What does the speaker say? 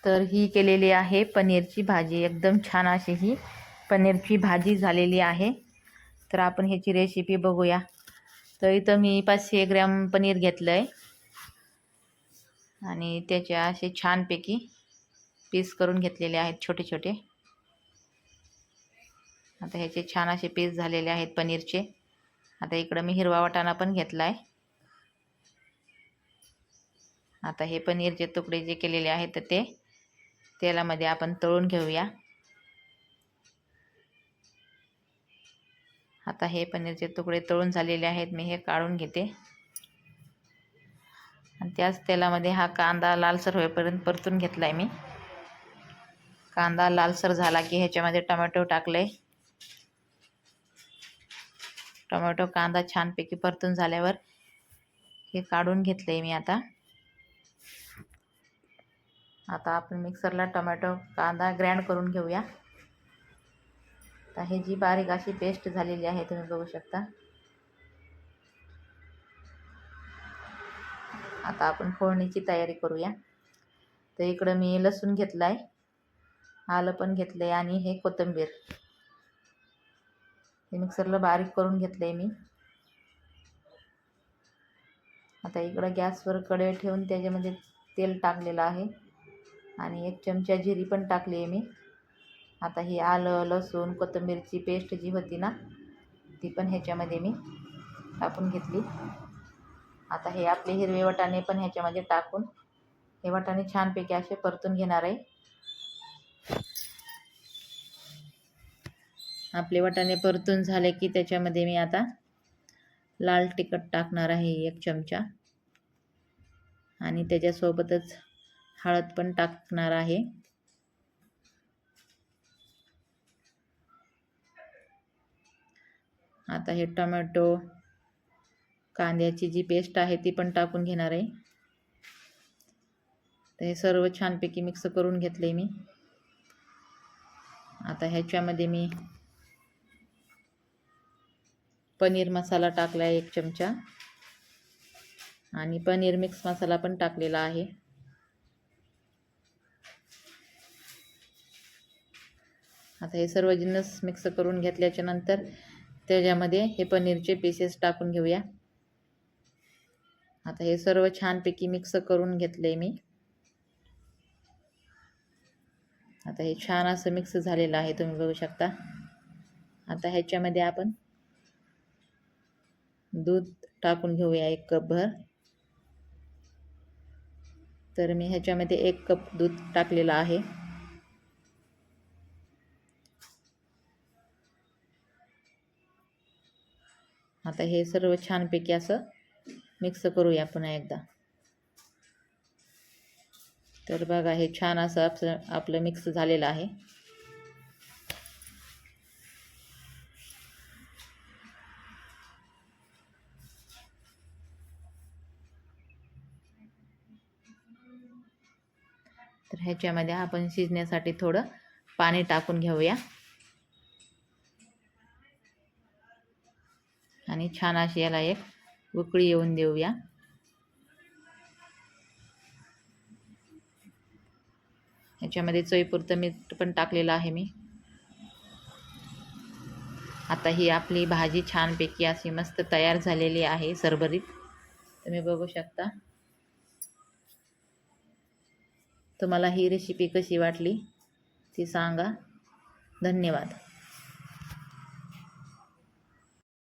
तर ही केलेली आहे पनीरची भाजी, एकदम छान अशी ही पनीरची भाजी झालेली आहे। तर आपण ह्याची रेसिपी बघूया। तर इथं मी 500 ग्रॅम पनीर घेतलं आहे आणि त्याचे असे छानपैकी पीस करून घेतलेले आहेत छोटे छोटे। आता ह्याचे छान असे पीस झालेले आहेत पनीरचे। आता इकडं मी हिरवा वाटाणा पण घेतला आहे। आता हे पनीरचे तुकडे जे केलेले आहेत ते तेलामध्ये आपण तळून घेऊया। आता हे पनीरचे तुकडे तळून झालेले आहेत, मी हे काढून घेते आणि त्याच तेलामध्ये हा कांदा लालसर होईपर्यंत परतून घेतलाय मी। कांदा लालसर झाला की ह्याच्यामध्ये टोमॅटो टाकले। टोमॅटो कांदा छानपैकी परतून झाल्यावर हे काढून घेतले मी। आता आपण मिक्सरला टोमॅटो कांदा ग्राइंड करून घेऊया। आता हे जी बारीक अशी पेस्ट झालेली आहे तुम्ही बघू शकता। आता आपण फोडणीची तयारी करूया। तर इकडं मी लसूण घेतलाय, आलं पण घेतलंय आणि हे कोथिंबीर हे मिक्सरला बारीक करून घेतलंय मी। आता इकडं गॅसवर कढई ठेवून त्याच्यामध्ये तेल टाकलेलं आहे आणि 1 चमचा जिरी पण टाकली आहे मी। आता ही आलं लसूण कोथिंबीरची पेस्ट जी होती ना ती पण ह्याच्यामध्ये मी टाकून घेतली। आता हे आपले हिरवे वाटाणे पण ह्याच्यामध्ये टाकून हे वाटाणे छानपैकी असे परतून घेणार आहे। आपले वाटाणे परतून झाले की त्याच्यामध्ये मी आता लाल तिखट टाकणार आहे 1 चमचा आणि त्याच्यासोबतच हळद पण टाकणार आहे। आता हे टोमॅटो कांद्याची जी पेस्ट आहे ती पण टाकून घेणार आहे। तर हे सर्व छानपैकी मिक्स करून घेतले मी। आता ह्याच्यामध्ये मी पनीर मसाला टाकला 1 चमचा आणि पनीर मिक्स मसाला पण टाकलेला आहे। आता हे सर्व जिन्नस मिक्स करून घेतल्याच्या नंतर त्याच्यामध्ये हे पनीरचे पीसेस टाकून घेऊया। आता हे सर्व छानपैकी मिक्स करून घेतले मी। आता हे छान असं मिक्स झालेलं आहे तुम्ही बघू शकता। आता ह्याच्यामध्ये आपण दूध टाकून घेऊया 1 कप भर। तर मी ह्याच्यामध्ये 1 कप दूध टाकलेलं आहे। आता हे सर्व छानपैकी असं मिक्स करूया पुन्हा एकदा। तर बघा हे छान असं आपलं मिक्स झालेलं आहे। तर ह्याच्यामध्ये आपण शिजण्यासाठी थोडं पाणी टाकून घेऊया आणि छान अशी याला एक उकळी येऊन देऊया। ह्याच्यामध्ये चवीपुरतं मीठ पण टाकलेलं आहे मी। आता ही आपली भाजी छानपैकी अशी मस्त तयार झालेली आहे सरभरीत, तुम्ही बघू शकता। तुम्हाला ही रेसिपी कशी वाटली ती सांगा। धन्यवाद।